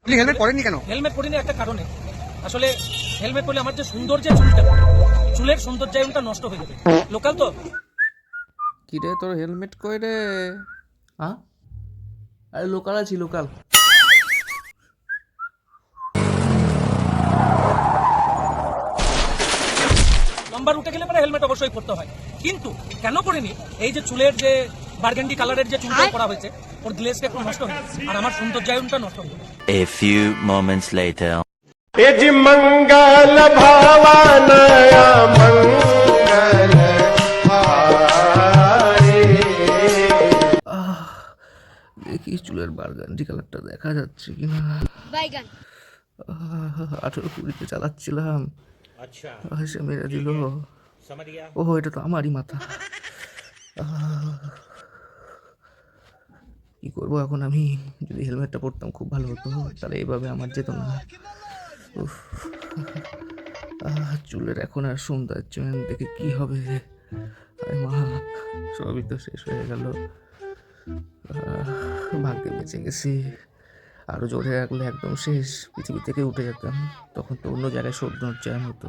আপনি হেলমেট পরেননি কেন? হেলমেট পরিনি একটা কারণে, আসলে হেলমেট পরলে আমার যে সৌন্দর্য চুলটা, চুলের সৌন্দর্যায়নটা নষ্ট হয়ে যাবে। লোকাল তো। কিরে তোর হেলমেট কই রে? হ্যাঁ, আরে লোকাল আছি, লোকাল। লম্বা রুটে গেলে পরে হেলমেট অবশ্যই পরতে হয়, কিন্তু কেন পরিনি, এই যে চুলের যে বার্গেন্ডি কালারের যে চুলটা করা হয়েছে, ওর গ্লেজটা একটু নষ্ট হয়ে যাবে আর আমার সৌন্দর্যায়নটা নষ্ট হয়ে যাবে। A few moments later. यजि मंगल भवानया मंगल हारे। দেখি চুলের বার্গান্ডি কালারটা দেখা যাচ্ছে কিনা। বাইগান 18-20 চালাচ্ছিলাম, সে মেরে দিল। ওহ, এটা তো আমারই মাথা। কি করবো এখন আমি? যদি হেলমেটটা পরতাম খুব ভালো হতো, তাহলে এইভাবে আমার যেত না। উফ, চুলের এখন আর সৌন্দর্যায়ন দেখে কি হবে? আরে মা, সবই তো শেষ হয়ে গেল। ভাগ্যে বেঁচে গেছি। আরো জোরে রাখলে একদম শেষ, পৃথিবী থেকে উঠে যেতাম। তখন তো অন্য জায়গায় সৌন্দর্যায়ন হতো।